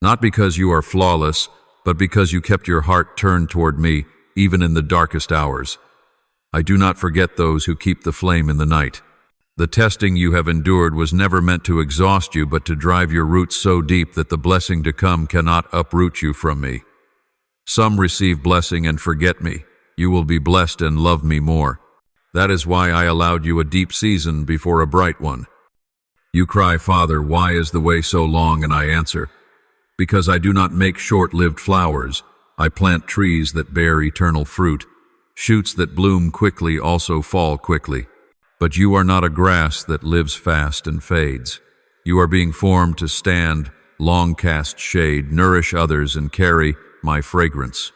Not because you are flawless, but because you kept your heart turned toward me, even in the darkest hours. I do not forget those who keep the flame in the night. The testing you have endured was never meant to exhaust you, but to drive your roots so deep that the blessing to come cannot uproot you from me. Some receive blessing and forget me. You will be blessed and love me more. That is why I allowed you a deep season before a bright one. You cry, Father, why is the way so long? And I answer, because I do not make short-lived flowers. I plant trees that bear eternal fruit. Shoots that bloom quickly also fall quickly. But you are not a grass that lives fast and fades. You are being formed to stand, long cast shade, nourish others, and carry my fragrance.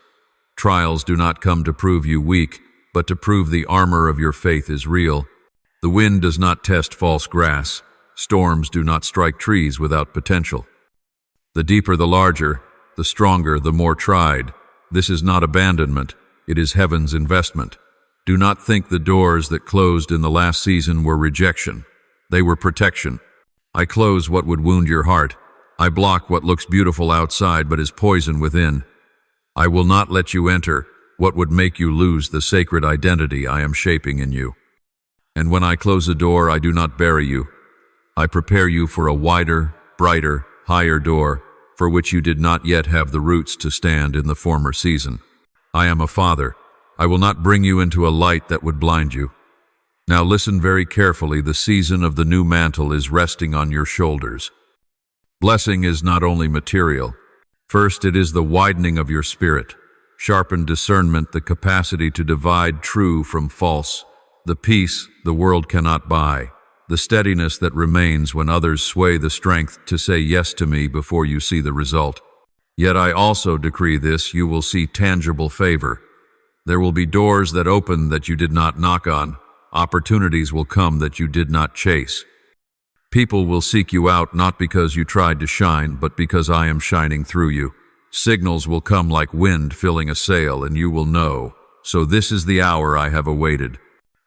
Trials do not come to prove you weak, but to prove the armor of your faith is real. The wind does not test false grass. Storms do not strike trees without potential. The deeper the larger, the stronger, the more tried. This is not abandonment, it is heaven's investment. Do not think the doors that closed in the last season were rejection. They were protection. I close what would wound your heart. I block what looks beautiful outside but is poison within. I will not let you enter what would make you lose the sacred identity I am shaping in you. And when I close a door, I do not bury you. I prepare you for a wider, brighter, higher door, for which you did not yet have the roots to stand in the former season. I am a father. I will not bring you into a light that would blind you. Now listen very carefully. The season of the new mantle is resting on your shoulders. Blessing is not only material. First, it is the widening of your spirit, sharpened discernment, the capacity to divide true from false, the peace the world cannot buy, the steadiness that remains when others sway, the strength to say yes to me before you see the result. Yet I also decree this: you will see tangible favor. There will be doors that open that you did not knock on. Opportunities will come that you did not chase. People will seek you out not because you tried to shine, but because I am shining through you. Signals will come like wind filling a sail, and you will know. So this is the hour I have awaited.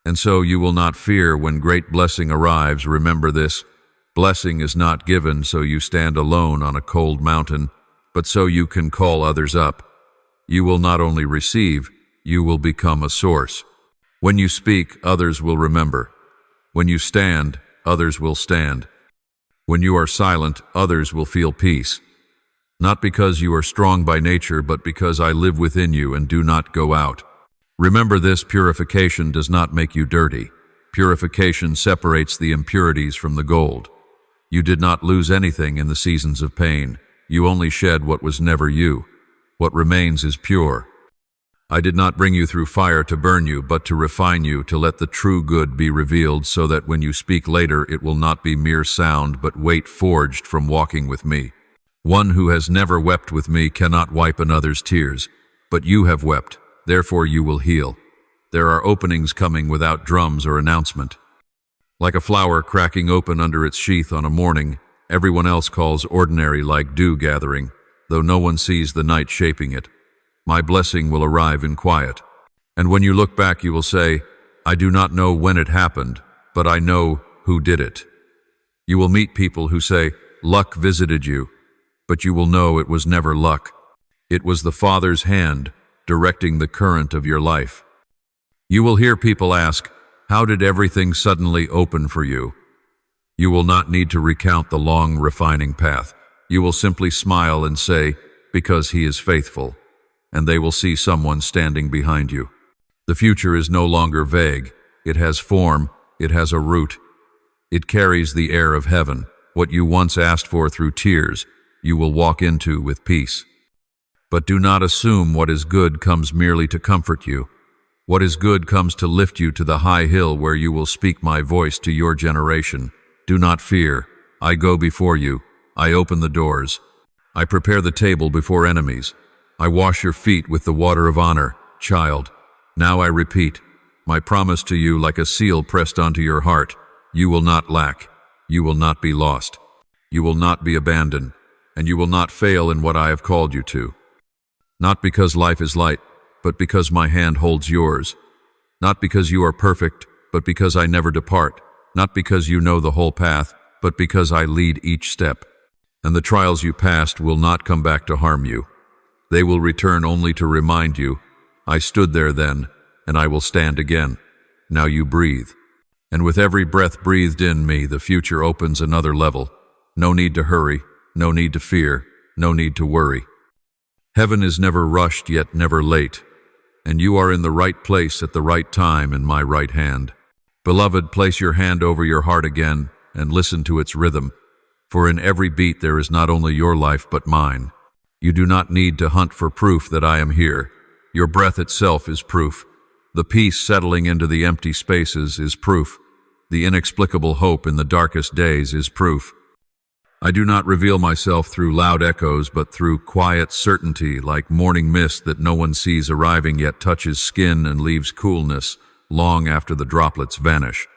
And so you will not fear when great blessing arrives. Remember this: blessing is not given so you stand alone on a cold mountain, but so you can call others up. You will not only receive, you will become a source. When you speak, others will remember. When you stand, others will stand. When you are silent, others will feel peace. Not because you are strong by nature, but because I live within you and do not go out. Remember this: purification does not make you dirty. Purification separates the impurities from the gold. You did not lose anything in the seasons of pain. You only shed what was never you. What remains is pure. I did not bring you through fire to burn you, but to refine you, to let the true good be revealed, so that when you speak later it will not be mere sound, but weight forged from walking with me. One who has never wept with me cannot wipe another's tears, but you have wept, therefore you will heal. There are openings coming without drums or announcement. Like a flower cracking open under its sheath on a morning everyone else calls ordinary, like dew gathering, though no one sees the night shaping it. My blessing will arrive in quiet. And when you look back, you will say, I do not know when it happened, but I know who did it. You will meet people who say, luck visited you, but you will know it was never luck. It was the Father's hand directing the current of your life. You will hear people ask, how did everything suddenly open for you? You will not need to recount the long, refining path. You will simply smile and say, because He is faithful. And they will see someone standing behind you. The future is no longer vague. It has form. It has a root. It carries the air of heaven. What you once asked for through tears, you will walk into with peace. But do not assume what is good comes merely to comfort you. What is good comes to lift you to the high hill where you will speak my voice to your generation. Do not fear. I go before you. I open the doors. I prepare the table before enemies. I wash your feet with the water of honor, child. Now I repeat, my promise to you, like a seal pressed onto your heart: you will not lack, you will not be lost, you will not be abandoned, and you will not fail in what I have called you to. Not because life is light, but because my hand holds yours. Not because you are perfect, but because I never depart. Not because you know the whole path, but because I lead each step. And the trials you passed will not come back to harm you. They will return only to remind you, I stood there then, and I will stand again. Now you breathe. And with every breath breathed in me, the future opens another level. No need to hurry, no need to fear, no need to worry. Heaven is never rushed, yet never late, and you are in the right place at the right time in my right hand. Beloved, place your hand over your heart again and listen to its rhythm, for in every beat there is not only your life but mine. You do not need to hunt for proof that I am here. Your breath itself is proof. The peace settling into the empty spaces is proof. The inexplicable hope in the darkest days is proof. I do not reveal myself through loud echoes, but through quiet certainty, like morning mist that no one sees arriving yet touches skin and leaves coolness long after the droplets vanish.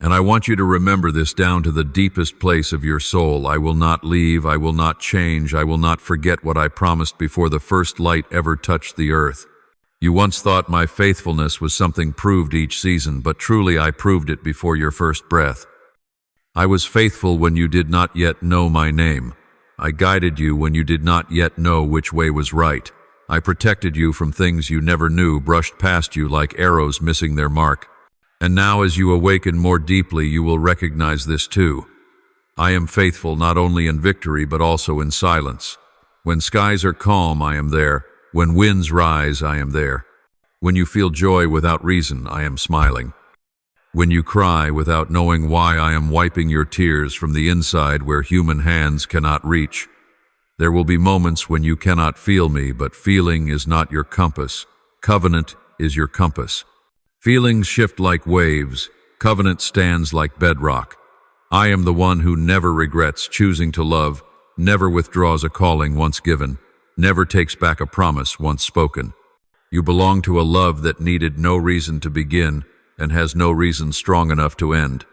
And I want you to remember this down to the deepest place of your soul. I will not leave, I will not change, I will not forget what I promised before the first light ever touched the earth. You once thought my faithfulness was something proved each season, but truly I proved it before your first breath. I was faithful when you did not yet know my name. I guided you when you did not yet know which way was right. I protected you from things you never knew, brushed past you like arrows missing their mark. And now as you awaken more deeply, you will recognize this too. I am faithful not only in victory but also in silence. When skies are calm, I am there. When winds rise, I am there. When you feel joy without reason, I am smiling. When you cry without knowing why, I am wiping your tears from the inside where human hands cannot reach. There will be moments when you cannot feel me, but feeling is not your compass. Covenant is your compass. Feelings shift like waves. Covenant stands like bedrock. I am the one who never regrets choosing to love, never withdraws a calling once given, never takes back a promise once spoken. You belong to a love that needed no reason to begin and has no reason strong enough to end.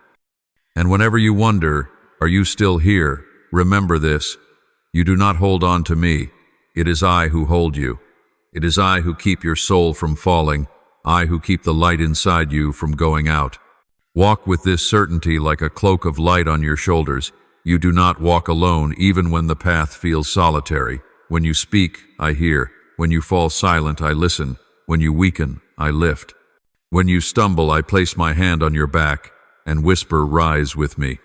And whenever you wonder, are you still here? Remember this. You do not hold on to me. It is I who hold you. It is I who keep your soul from falling. I who keep the light inside you from going out. Walk with this certainty like a cloak of light on your shoulders. You do not walk alone, even when the path feels solitary. When you speak, I hear. When you fall silent, I listen. When you weaken, I lift. When you stumble, I place my hand on your back and whisper, "Rise with me."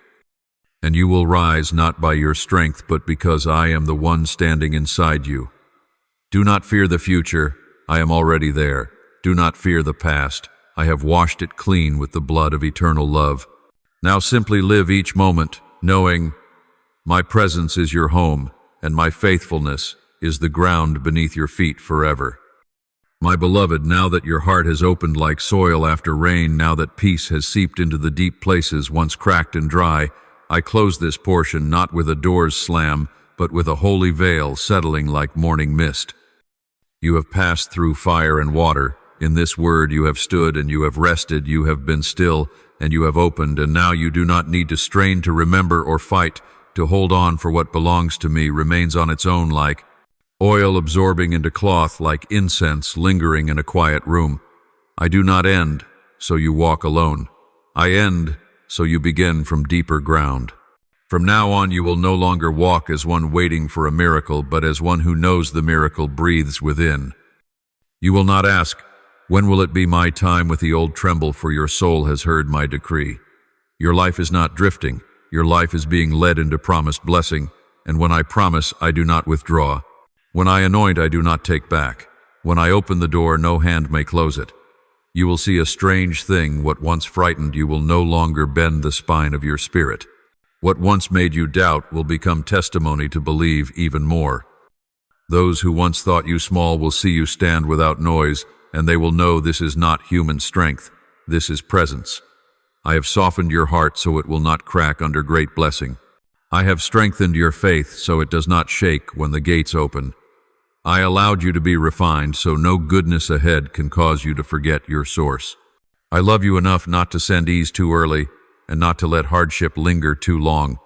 And you will rise not by your strength, but because I am the one standing inside you. Do not fear the future. I am already there. Do not fear the past. I have washed it clean with the blood of eternal love. Now simply live each moment, knowing my presence is your home, and my faithfulness is the ground beneath your feet forever. My beloved, now that your heart has opened like soil after rain, now that peace has seeped into the deep places once cracked and dry, I close this portion not with a door's slam, but with a holy veil settling like morning mist. You have passed through fire and water. In this word you have stood and you have rested, you have been still and you have opened, and now you do not need to strain to remember or fight, to hold on, for what belongs to me remains on its own like oil absorbing into cloth, like incense lingering in a quiet room. I do not end, so you walk alone. I end, so you begin from deeper ground. From now on you will no longer walk as one waiting for a miracle, but as one who knows the miracle breathes within. You will not ask, "When will it be my time?" with the old tremble, for your soul has heard my decree. Your life is not drifting. Your life is being led into promised blessing, and when I promise, I do not withdraw. When I anoint, I do not take back. When I open the door, no hand may close it. You will see a strange thing. What once frightened you will no longer bend the spine of your spirit. What once made you doubt will become testimony to believe even more. Those who once thought you small will see you stand without noise, and they will know this is not human strength. This is presence. I have softened your heart so it will not crack under great blessing. I have strengthened your faith so it does not shake when the gates open. I allowed you to be refined so no goodness ahead can cause you to forget your source. I love you enough not to send ease too early and not to let hardship linger too long.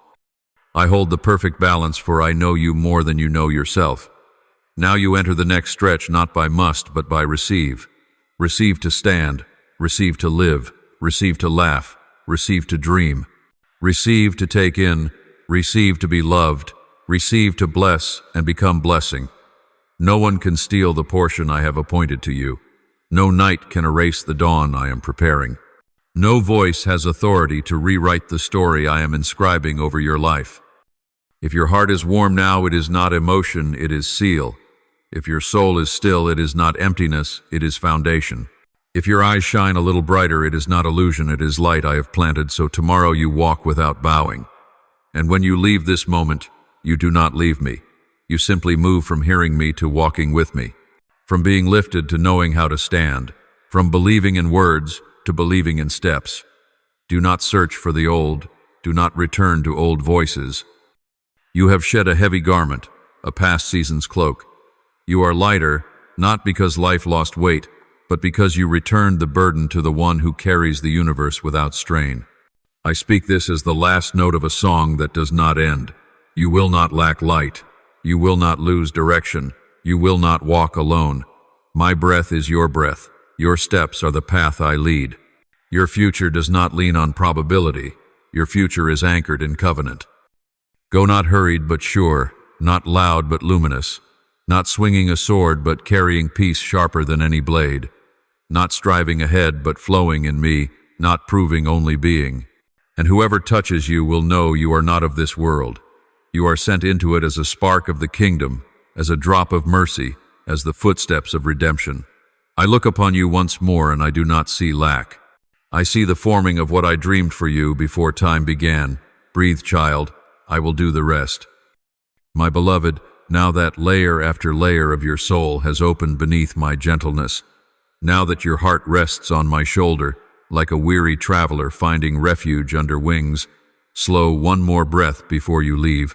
I hold the perfect balance, for I know you more than you know yourself. Now you enter the next stretch not by must but by receive. Receive to stand, receive to live, receive to laugh, receive to dream. Receive to take in, receive to be loved, receive to bless and become blessing. No one can steal the portion I have appointed to you. No night can erase the dawn I am preparing. No voice has authority to rewrite the story I am inscribing over your life. If your heart is warm now, it is not emotion, it is seal. If your soul is still, it is not emptiness, it is foundation. If your eyes shine a little brighter, it is not illusion, it is light I have planted, so tomorrow you walk without bowing. And when you leave this moment, you do not leave me. You simply move from hearing me to walking with me, from being lifted to knowing how to stand, from believing in words to believing in steps. Do not search for the old. Do not return to old voices. You have shed a heavy garment, a past season's cloak. You are lighter, not because life lost weight, but because you returned the burden to the one who carries the universe without strain. I speak this as the last note of a song that does not end. You will not lack light. You will not lose direction. You will not walk alone. My breath is your breath. Your steps are the path I lead. Your future does not lean on probability. Your future is anchored in covenant. Go not hurried but sure, not loud but luminous, not swinging a sword but carrying peace sharper than any blade, not striving ahead but flowing in me, not proving only being. And whoever touches you will know you are not of this world. You are sent into it as a spark of the kingdom, as a drop of mercy, as the footsteps of redemption. I look upon you once more and I do not see lack. I see the forming of what I dreamed for you before time began. Breathe, child, I will do the rest. My beloved, now that layer after layer of your soul has opened beneath my gentleness, now that your heart rests on my shoulder, like a weary traveler finding refuge under wings, slow one more breath before you leave.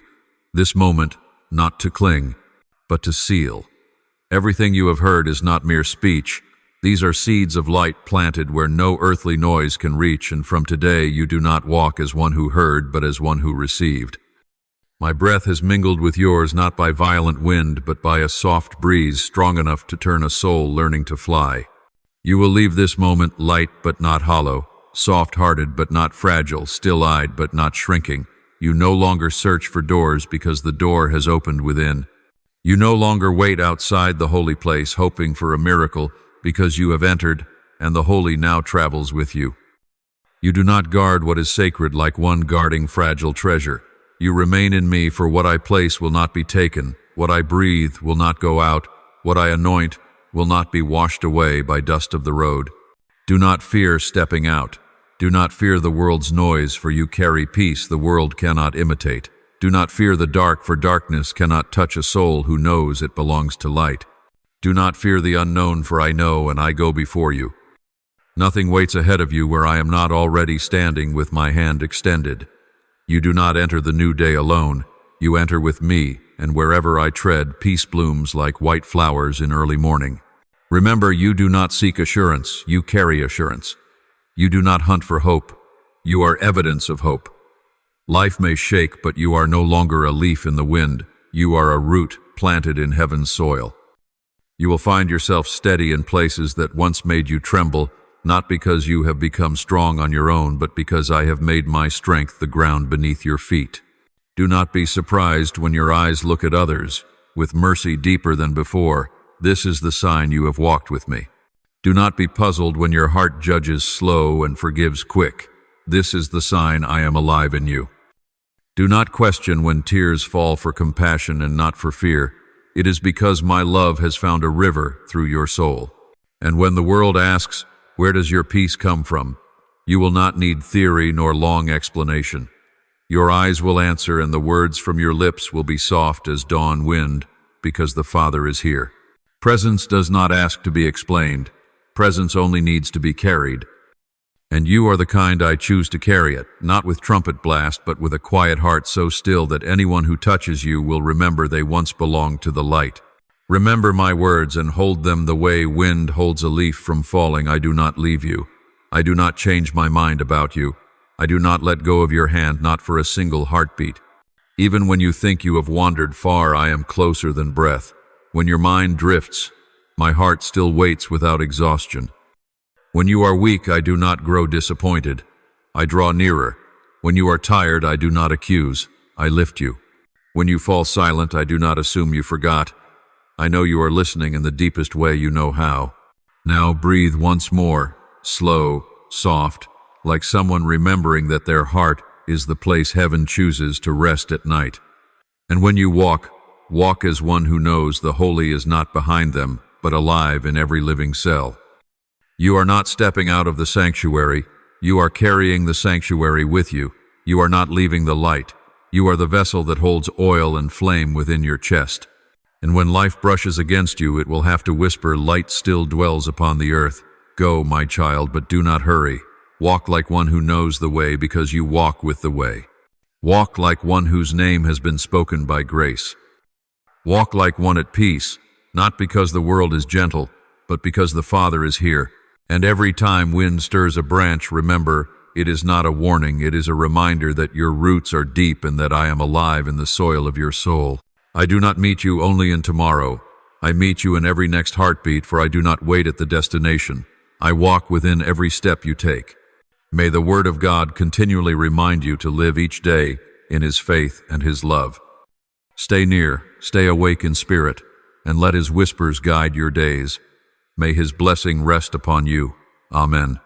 This moment, not to cling, but to seal. Everything you have heard is not mere speech. These are seeds of light planted where no earthly noise can reach, and from today you do not walk as one who heard, but as one who received. My breath has mingled with yours not by violent wind, but by a soft breeze strong enough to turn a soul learning to fly. You will leave this moment light but not hollow, soft-hearted but not fragile, still-eyed but not shrinking. You no longer search for doors because the door has opened within. You no longer wait outside the holy place hoping for a miracle because you have entered, and the holy now travels with you. You do not guard what is sacred like one guarding fragile treasure. You remain in me, for what I place will not be taken, what I breathe will not go out, what I anoint will not be washed away by dust of the road. Do not fear stepping out. Do not fear the world's noise, for you carry peace the world cannot imitate. Do not fear the dark, for darkness cannot touch a soul who knows it belongs to light. Do not fear the unknown, for I know and I go before you. Nothing waits ahead of you where I am not already standing with my hand extended. You do not enter the new day alone. You enter with me, and wherever I tread, peace blooms like white flowers in early morning. Remember, you do not seek assurance, you carry assurance. You do not hunt for hope, you are evidence of hope. Life may shake, but you are no longer a leaf in the wind. You are a root planted in heaven's soil. You will find yourself steady in places that once made you tremble, not because you have become strong on your own, but because I have made my strength the ground beneath your feet. Do not be surprised when your eyes look at others, with mercy deeper than before. This is the sign you have walked with me. Do not be puzzled when your heart judges slow and forgives quick. This is the sign I am alive in you. Do not question when tears fall for compassion and not for fear. It is because my love has found a river through your soul. And when the world asks, where does your peace come from? You will not need theory nor long explanation. Your eyes will answer, and the words from your lips will be soft as dawn wind, because the Father is here. Presence does not ask to be explained. Presence only needs to be carried. And you are the kind I choose to carry it, not with trumpet blast, but with a quiet heart so still that anyone who touches you will remember they once belonged to the light. Remember my words and hold them the way wind holds a leaf from falling. I do not leave you. I do not change my mind about you. I do not let go of your hand, not for a single heartbeat. Even when you think you have wandered far, I am closer than breath. When your mind drifts, my heart still waits without exhaustion. When you are weak, I do not grow disappointed. I draw nearer. When you are tired, I do not accuse. I lift you. When you fall silent, I do not assume you forgot. I know you are listening in the deepest way you know how. Now breathe once more, slow, soft, like someone remembering that their heart is the place heaven chooses to rest at night. And when you walk, walk as one who knows the holy is not behind them, but alive in every living cell. You are not stepping out of the sanctuary. You are carrying the sanctuary with you. You are not leaving the light. You are the vessel that holds oil and flame within your chest. And when life brushes against you, it will have to whisper, light still dwells upon the earth. Go, my child, but do not hurry. Walk like one who knows the way, because you walk with the way. Walk like one whose name has been spoken by grace. Walk like one at peace, not because the world is gentle, but because the Father is here. And every time wind stirs a branch, remember, it is not a warning, it is a reminder that your roots are deep and that I am alive in the soil of your soul. I do not meet you only in tomorrow. I meet you in every next heartbeat, for I do not wait at the destination. I walk within every step you take. May the Word of God continually remind you to live each day in His faith and His love. Stay near, stay awake in spirit, and let His whispers guide your days. May His blessing rest upon you. Amen.